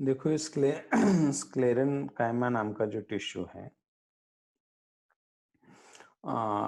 देखो स्क्लेरन कायमा नाम का जो टिश्यू है,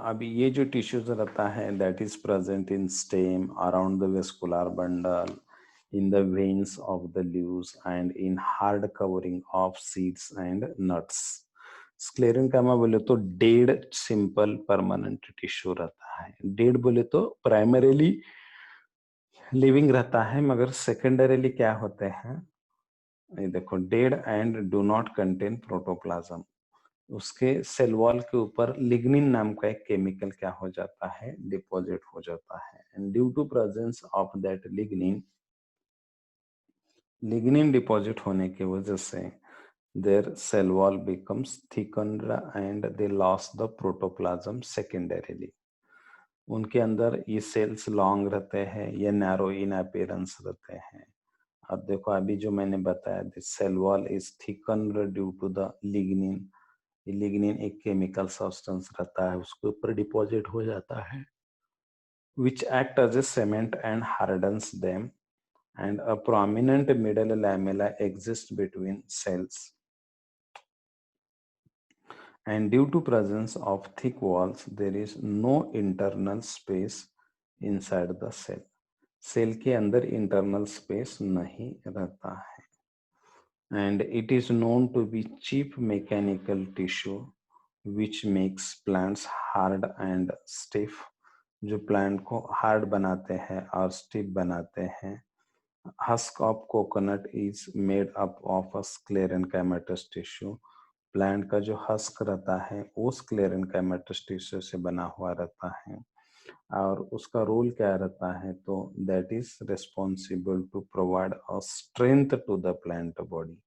अभी ये जो टिश्यूज रहता है that is present in stem around the vascular bundle in the veins of the leaves and in hard covering of seeds and nuts. Sclerenchyma बोले तो डेड सिंपल परमानेंट टिश्यू रहता है। डेड बोले तो primarily living रहता है, मगर सेकेंडरीली क्या होते हैं, ये देखो, dead and do not contain protoplasm. उसके सेल वॉल के ऊपर लिग्निन नाम का एक केमिकल क्या हो जाता है, डिपॉजिट हो जाता है। And due to presence of that lignin, lignin deposit होने की वजह से their cell wall becomes thickened and they lose the protoplasm secondarily. उनके अंदर ये सेल्स लॉन्ग रहते हैं या नैरो इन अपीयरेंस रहते हैं। अब देखो, अभी जो मैंने बताया, the cell wall is thickened due to the lignin. Lignin एक केमिकल सब्सटेंस रहता है, उसके ऊपर डिपॉजिट हो जाता है, which act as a cement and hardens them, and a prominent middle lamella exists between cells, and due to presence of thick walls there is no internal space inside the cell. Cell के अंदर internal space नहीं रहता है, and it is known to be cheap mechanical tissue which makes plants hard and stiff, जो plant को hard बनाते हैं और स्टिफ बनाते हैं। Husk of coconut is made up of a sclerenchymatous tissue. Plant का जो हस्क रहता है वो स्क्लेरेनकाइमेटस टिश्यू से बना हुआ रहता है, और उसका रोल क्या रहता है, तो that is responsible to provide a strength to the plant body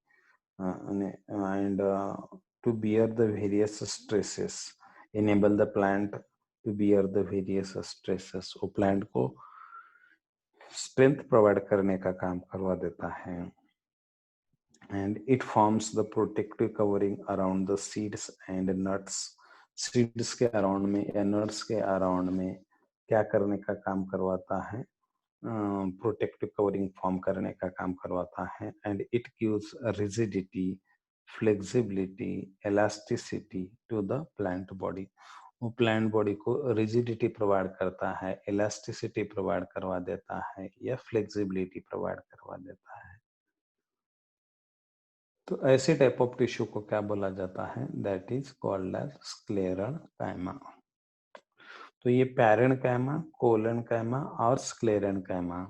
and to bear the various stresses, enable the plant to bear the various stresses। वो प्लांट को स्ट्रेंथ प्रोवाइड करने का काम करवा देता है। and it forms the protective covering around the seeds and nuts। Seeds के around में या नट्स के अराउंड में क्या करने का काम करवाता है, प्रोटेक्टिव कवरिंग फॉर्म करने का काम करवाता है। And it gives rigidity, flexibility, elasticity to the plant body. वो प्लांट बॉडी को रिजिडिटी प्रोवाइड करता है, इलास्टिसिटी प्रोवाइड करवा देता है या फ्लेक्सिबिलिटी प्रोवाइड करवा देता है। तो ऐसे टाइप ऑफ टिश्यू को क्या बोला जाता है, that is called as sclerenchyma. तो ये पैरेनकाइमा, कोलेनकाइमा और स्क्लेरेनकाइमा,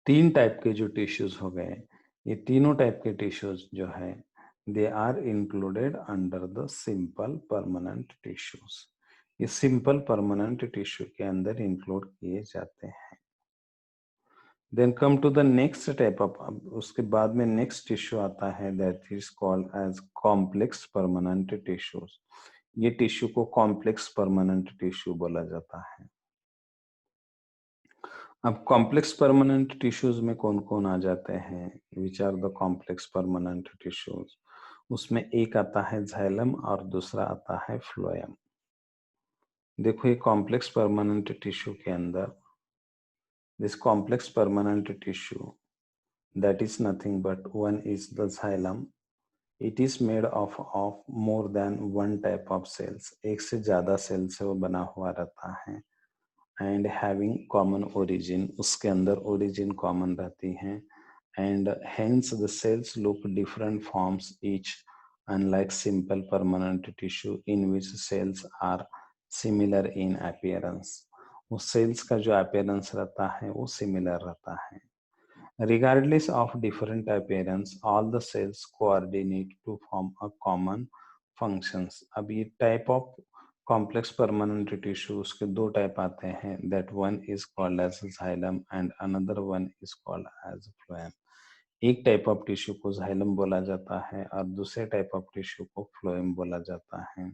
तीन टाइप के जो टिश्यूज हो गए, ये तीनों टाइप के टिश्यूज जो है they are included under the simple permanent tissues. ये सिंपल परमानेंट टिश्यू के अंदर इंक्लूड किए जाते हैं। Then come to the next type of, उसके बाद में नेक्स्ट टिश्यू आता है that is called as complex permanent tissues. ये टिश्यू को कॉम्प्लेक्स परमानेंट टिश्यू बोला जाता है। अब कॉम्प्लेक्स परमानेंट टिश्यूज में कौन कौन आ जाते हैं, which are the complex permanent tissues, उसमें एक आता है जाइलम और दूसरा आता है फ्लोएम। देखो, ये कॉम्प्लेक्स परमानेंट टिश्यू के अंदर this complex permanent tissue that is nothing but one is the xylem। it is made of more than one type of cells। एक से ज्यादा सेल से वो बना हुआ रहता है। and having common origin, उसके अंदर origin common रहती है। and hence the cells look different forms each, unlike simple permanent tissue in which cells are similar in appearance। वो सेल्स का जो appearance रहता है वो similar रहता है। Regardless of different appearance, all the cells coordinate to form a common functions। अब ये type of complex permanent tissue, उसके दो टाइप आते हैं, that one is called as xylem and another one is called as phloem। एक type of tissue को xylem बोला जाता है और दूसरे टाइप ऑफ टिश्यू को phloem बोला जाता है।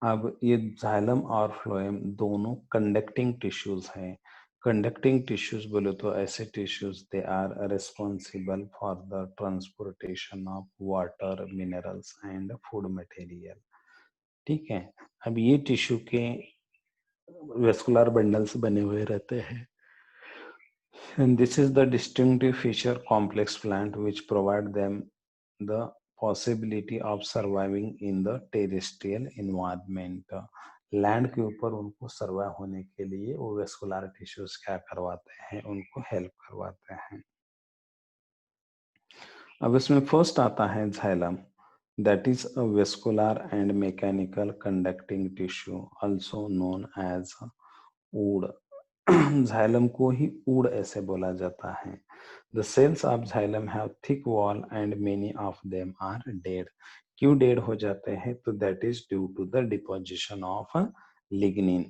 अब ये xylem और phloem दोनों कंडक्टिंग टिश्यूज हैं। कंडक्टिंग टिश्यूज बोले तो ऐसे tissues they are responsible for the transportation of water, minerals and food material. ठीक है। अब ये टिश्यू के वेस्कुलर बंडल्स बने हुए रहते हैं। And this is the distinctive feature complex plant which provide them the possibility of surviving in the terrestrial environment. Land के ऊपर उनको सर्वाइव होने के लिए वो वेस्कुलर टिश्यूज क्या करवाते हैं, उनको हेल्प करवाते हैं. अब इसमें फर्स्ट आता है xylem, that is a vascular and mechanical conducting tissue also known as wood. xylem को ही wood ऐसे बोला जाता है. The cells of xylem have thick wall and many of them are dead. क्यों dead हो जाते हैं? तो that is due to the deposition of lignin.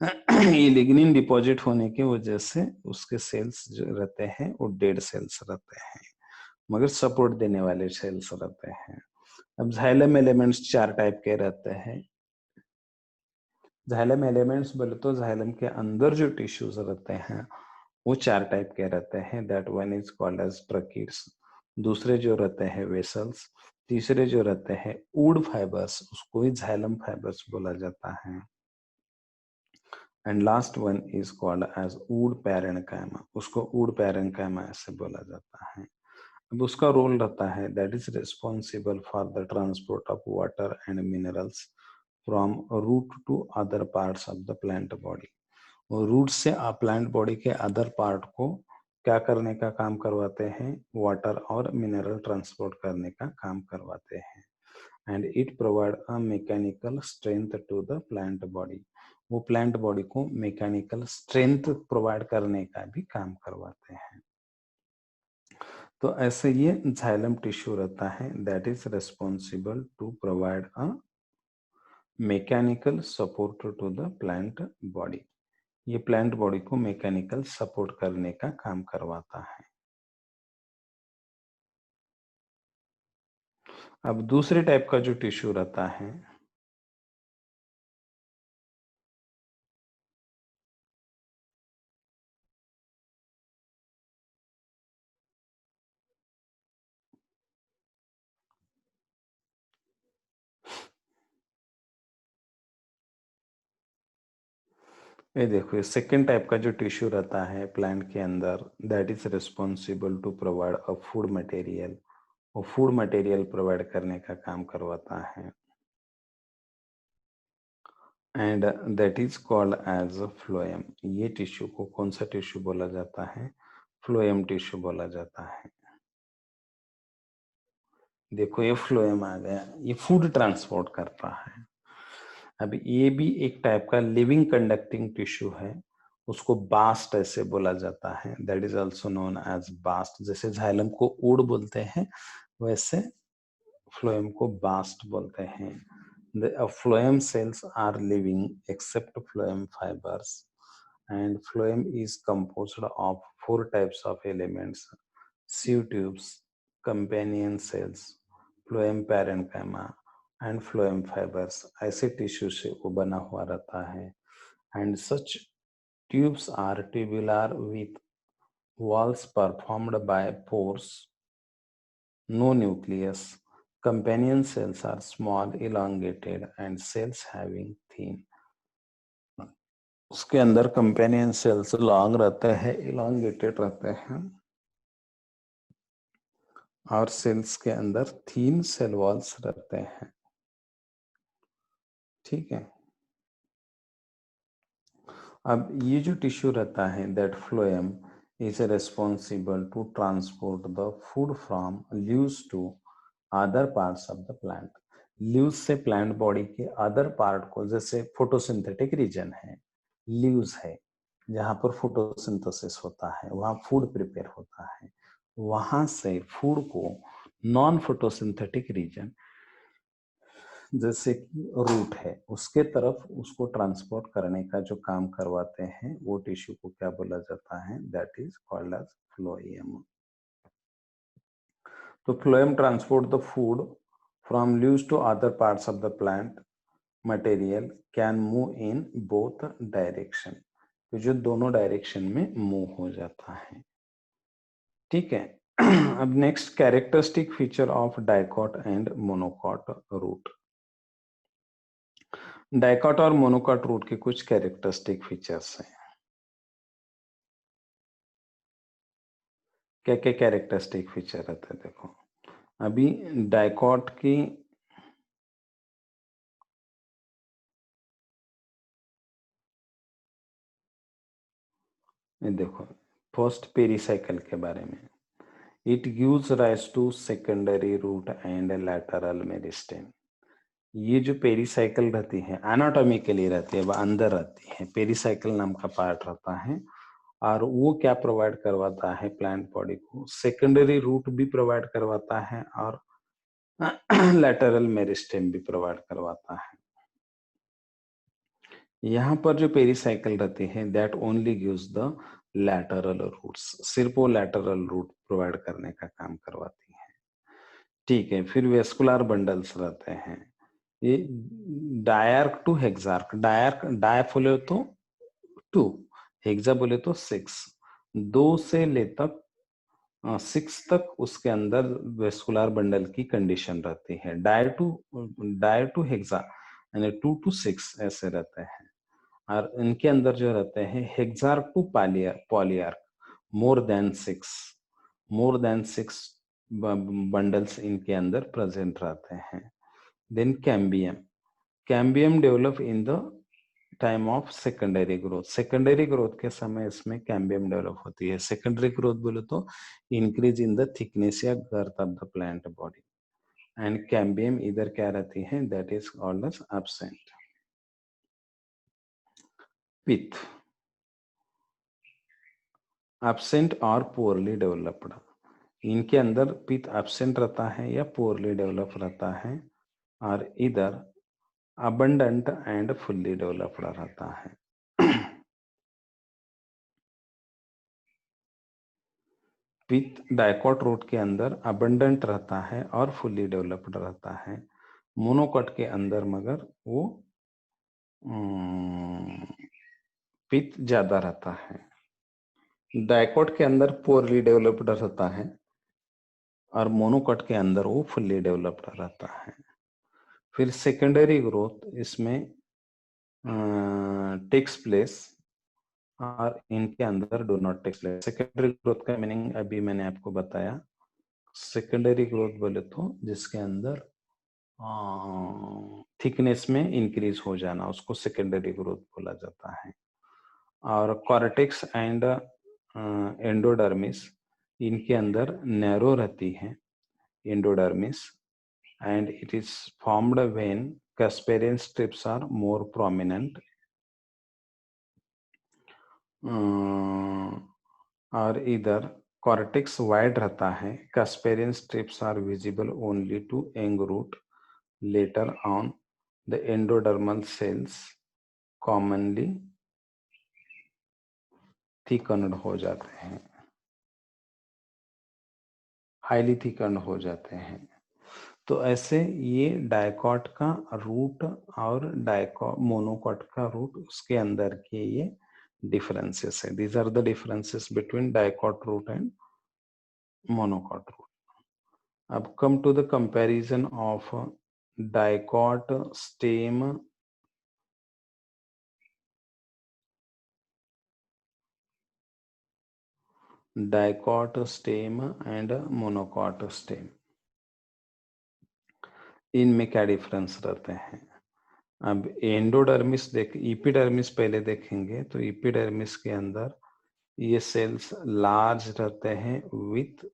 ये लिग्निन डिपॉजिट होने की वजह से उसके सेल्स जो रहते हैं वो डेड सेल्स रहते हैं, मगर सपोर्ट देने वाले सेल्स रहते हैं. अब झाइलम एलिमेंट्स 4 टाइप के रहते हैं. झाइलम एलिमेंट्स बोले तो झाइलम के अंदर जो टिश्यूज रहते हैं वो 4 टाइप के रहते हैं. That one is called as tracheids, दूसरे जो रहते हैं वेसल्स, तीसरे जो रहते हैं वुड फाइबर्स, उसको ही झाइलम फाइबर्स बोला जाता है. And last one is called as wood parenchyma, उसको वुड पैरेन्काइमा ऐसे बोला जाता है. अब उसका रोल रहता है that is responsible for the transport of water and minerals from root to other parts of the plant body. और रूट से आप प्लांट बॉडी के अदर पार्ट को क्या करने का काम करवाते हैं? वाटर और मिनरल ट्रांसपोर्ट करने का काम करवाते हैं. And it provide a mechanical strength to the plant body, वो प्लांट बॉडी को मैकेनिकल स्ट्रेंथ प्रोवाइड करने का भी काम करवाते हैं. तो ऐसे ये झाइलम टिश्यू रहता है that is responsible to provide a mechanical support to the plant body. ये प्लांट बॉडी को मैकेनिकल सपोर्ट करने का काम करवाता है. अब दूसरे टाइप का जो टिश्यू रहता है, ये देखो, ये सेकेंड टाइप का जो टिश्यू रहता है प्लांट के अंदर that is responsible to provide a food material, वो फूड मटेरियल प्रोवाइड करने का काम करवाता है. And that is called as phloem. ये टिश्यू को कौन सा टिश्यू बोला जाता है? फ्लोएम टिश्यू बोला जाता है. देखो ये फ्लोएम आ गया, ये फूड ट्रांसपोर्ट करता है. अब ये भी एक टाइप का लिविंग कंडक्टिंग टिश्यू है, उसको बास्ट ऐसे बोला जाता है. That is also known as bast. जैसे झाइलम को वुड बोलते हैं वैसे फ्लोएम को बास्ट बोलते हैं. The phloem cells are living except phloem fibers, and phloem is composed of 4 types of elements: sieve tubes, companion cells, phloem parenchyma and phloem fibers. ऐसे tissue से वो बना हुआ रहता है. And such tubes are tubular with walls performed by pores, no nucleus. Companion cells are small, elongated, and cells having thin. उसके अंदर companion cells long रहते हैं, इलांगेटेड रहते हैं, और सेल्स के अंदर थीन सेल वॉल्स रहते हैं. ठीक है. अब ये जो टिश्यू रहता है that phloem is responsible to transport the food from leaves to other parts of the plant. Leaves से प्लांट बॉडी के अदर पार्ट को, जैसे फोटोसिंथेटिक रीजन है, लीव्स है, जहां पर फोटोसिंथेसिस होता है, वहां फूड प्रिपेयर होता है, वहां से फूड को नॉन फोटोसिंथेटिक रीजन जैसे कि रूट है उसके तरफ उसको ट्रांसपोर्ट करने का जो काम करवाते हैं वो टिश्यू को क्या बोला जाता है? That is called as phloem. तो phloem transport the food from leaves to other parts of the plant material can move in both direction. तो जो दोनों डायरेक्शन में मूव हो जाता है. ठीक है. अब next, characteristic feature of dicot and monocot root. Dicot और मोनोकॉट रूट के कुछ कैरेक्टरिस्टिक फीचर्स हैं. क्या क्या कैरेक्टरिस्टिक फीचर रहते हैं देखो। अभी डाइकॉट की देखो, फर्स्ट पेरीसाइकिल के बारे में, it gives rise to secondary root and lateral meristem. ये जो पेरीसाइकिल रहती है एनाटॉमिकली रहती है, वह अंदर रहती है, पेरीसाइकिल नाम का पार्ट रहता है। और वो क्या प्रोवाइड करवाता है प्लांट बॉडी को, सेकेंडरी रूट भी प्रोवाइड करवाता है और लैटरल मेरिस्टेम भी प्रोवाइड करवाता है। यहाँ पर जो पेरीसाइकिल रहती है that only gives the lateral roots, सिर्फ वो लैटरल रूट प्रोवाइड करने का काम करवाती है। ठीक है, फिर वेस्कुलर बंडल्स रहते हैं। ये डायर्क टू हेक्सार्क, डायर्क डाय बोले तो 2, हेक्सा बोले तो 6, 2 से ले तक 6 तक उसके अंदर वेस्कुलर बंडल की कंडीशन रहती है। डायर टू हेक्सा यानी 2 to 6 ऐसे रहते हैं। और इनके अंदर जो रहते हैं hexarch to polyarch, more than six bundles इनके अंदर प्रेजेंट रहते हैं। Then cambium, cambium develop in the time of secondary growth, secondary growth के समय इसमें कैम्बियम डेवलप होती है। सेकेंडरी ग्रोथ बोले तो इंक्रीज इन द थिकनेस या girth of the plant body. And cambium इधर क्या रहती है, that is called as absent. Pith, absent और पोरली डेवलप्ड, इनके अंदर पिथ एब्सेंट रहता है या पोरली डेवलप रहता है, और इधर अबंडेंट एंड फुल्ली डेवलप्ड रहता है। पिथ डाइकॉट रूट के अंदर अबंडेंट रहता है और फुल्ली डेवलप्ड रहता है। मोनोकॉट के अंदर मगर वो पिथ ज्यादा रहता है। डाइकॉट के अंदर पोरली डेवलप्ड रहता है और मोनोकॉट के अंदर वो फुल्ली डेवलप्ड रहता है। फिर सेकेंडरी ग्रोथ इसमें टेक्स प्लेस और इनके अंदर do not takes place. Secondary growth का मीनिंग अभी मैंने आपको बताया। सेकेंडरी ग्रोथ बोले तो जिसके अंदर थिकनेस में इंक्रीज हो जाना, उसको सेकेंडरी ग्रोथ बोला जाता है। और कॉर्टेक्स एंड एंडोडर्मिस, इनके अंदर नैरो रहती है endodermis, and it is formed when Casparian strips are more prominent. और इधर कॉर्टेक्स वाइड रहता है, Casparian strips are visible only to young root. Later on, the endodermal cells commonly thickened हो जाते हैं, हाईली थिकन्ड हो जाते हैं। तो ऐसे ये डाइकॉट का रूट और डाइकॉट मोनोकॉट का रूट, उसके अंदर के ये डिफरेंसेस है। These are the differences between dicot root and monocot root. अब come to the comparison of dicot stem and monocot stem, इनमें क्या डिफरेंस रहते हैं। अब एंडोडर्मिस इपिडर्मिस पहले देखेंगे तो इपिडर्मिस के अंदर ये सेल्स लार्ज रहते हैं विथ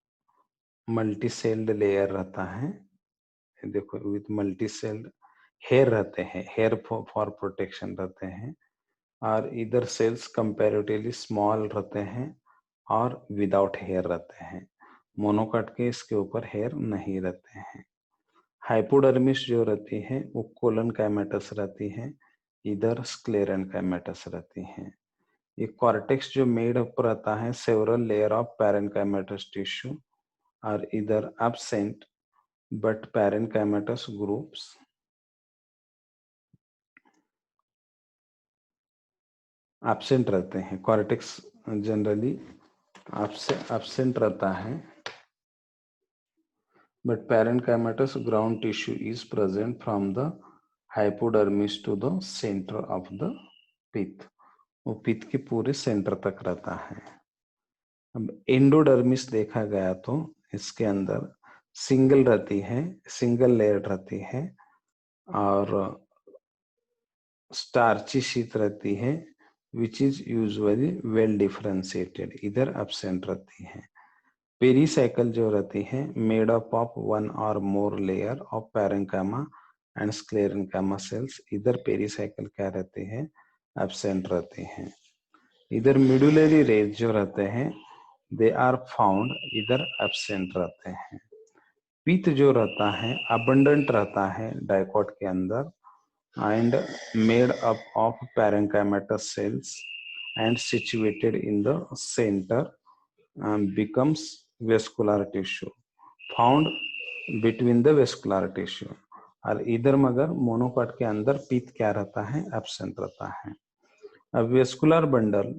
मल्टी सेल्ड लेयर रहता है। देखो विथ मल्टी सेल्ड हेयर रहते हैं, हेयर फॉर प्रोटेक्शन रहते हैं। और इधर सेल्स कंपैरेटिवली स्मॉल रहते हैं और विदाउट हेयर रहते हैं। मोनोकॉट के इसके ऊपर हेयर नहीं रहते हैं। हाइपोडर्मिस जो रहती है वो कोलन काइमेटस रहती है, इधर स्क्लेरन काइमेटस रहती है। ये कॉर्टेक्स जो मेड अप रहता है several layer of parenchymatous tissue, और इधर absent but parenchymatous groups absent रहते हैं। कॉर्टेक्स जनरली एब्सेंट रहता है, but parenchymatous ground tissue is present from the hypodermis to the center of the pith, वो पिथ के पूरे सेंटर तक रहता है। अब एंडोडर्मिस देखा गया तो इसके अंदर सिंगल रहती है, सिंगल लेयर रहती है और स्टार्ची शीट रहती है which is usually well differentiated, इधर एब्सेंट रहती है। पेरीसाइकिल जो रहती है मेड अप ऑफ वन और more layer of parenchyma and sclerenchyma cells, इधर पेरीसाइकिल क्या रहते हैं, एब्सेंट रहते हैं। इधर मिडुलरी रेज जो रहते हैं दे आर फाउंड, इधर एब्सेंट रहते हैं। पीत जो रहता है अबंडेंट रहता है डाइकॉट के अंदर and made up of parenchymatous cells and situated in the center, becomes vascular tissue found between the vascular tissue। और इधर मगर मोनोकॉट के अंदर पीत क्या रहता है, एब्सेंट रहता है। अब वेस्कुलर बंडल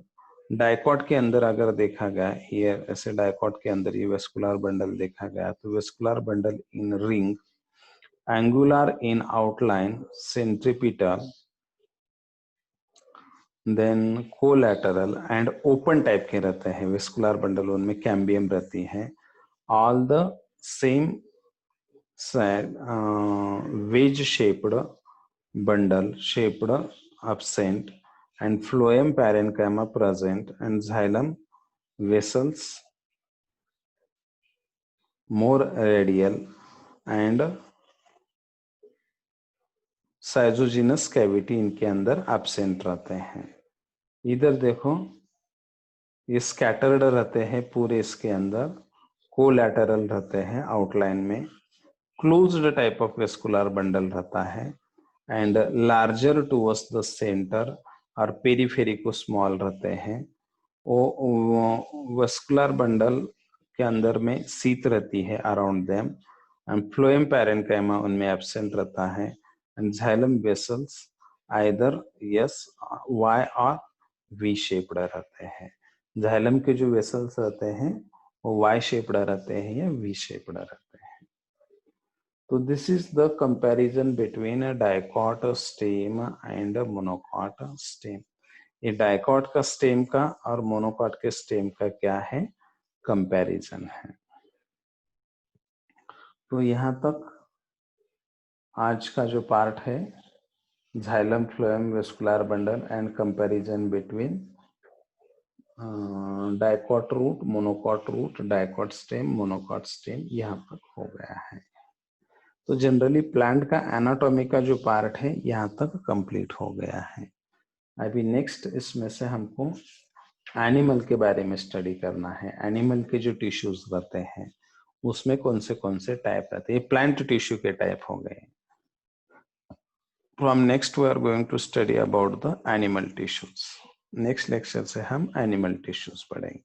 डाइकॉट के अंदर अगर देखा गया, ये ऐसे डाइकॉट के अंदर ये वेस्कुलर बंडल देखा गया तो vascular bundle in ring, angular in outline, centripetal, then collateral and open type के रहते हैं वेस्कुलर बंडल, उनमें कैम्बियम रहती है। All the same wedge shaped bundle shaped absent and phloem parenchyma present and xylem vessels more radial and schizogenous cavity इनके अंदर absent रहते हैं। इधर देखो ये स्कैटर्ड रहते हैं पूरे इसके अंदर, कोलैटरल रहते हैं आउटलाइन में, closed type of vascular bundle रहता है and larger towards the centre और पेरीफेरी को स्मॉल रहते हैं। वो वेस्कुलर बंडल के अंदर में सीत रहती है around them and phloem parenchyma उनमें एब्सेंट रहता है and xylem vessels either yes Y और वी शेप्ड रहते हैं। xylem के जो वेसल्स रहते हैं वो वाई शेप्ड रहते हैं या वी शेप्ड रहते हैं। तो this is the comparison between a dicot stem and monocot stem. ये डाइकॉट का स्टेम का और मोनोकॉट के स्टेम का क्या है, कंपैरिजन है। तो यहाँ तक आज का जो पार्ट है xylem phloem vascular bundle and comparison between dicot root, monocot root, dicot stem, monocot stem, यहाँ तक हो गया है। तो जनरली प्लांट का एनाटॉमी का जो पार्ट है यहाँ तक कंप्लीट हो गया है। अभी नेक्स्ट इसमें से हमको एनिमल के बारे में स्टडी करना है। एनिमल के जो टिश्यूज रहते हैं उसमें कौन से टाइप रहते हैं, प्लांट टिश्यू के टाइप हो गए। From next we are going to study about the animal tissues। Next lecture से हम एनिमल टिश्यूज पढ़ेंगे।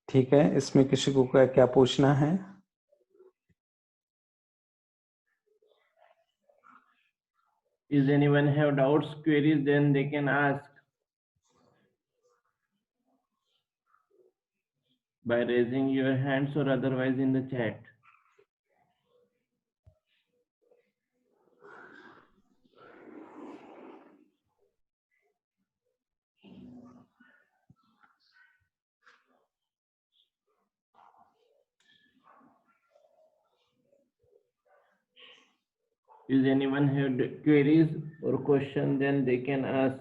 ठीक है, इसमें किसी को क्या पूछना है? Is anyone have doubts, queries, then they can ask by raising your hands or otherwise in the chat. Is anyone have queries or question, then they can ask.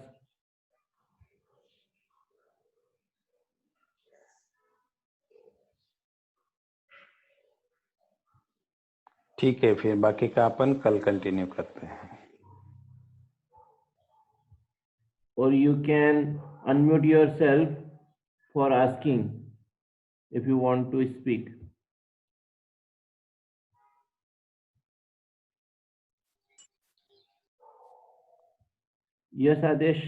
ठीक है, फिर बाकी का अपन कल कंटिन्यू करते हैं। Or you can unmute yourself for asking if you want to speak. Yes, Adesh.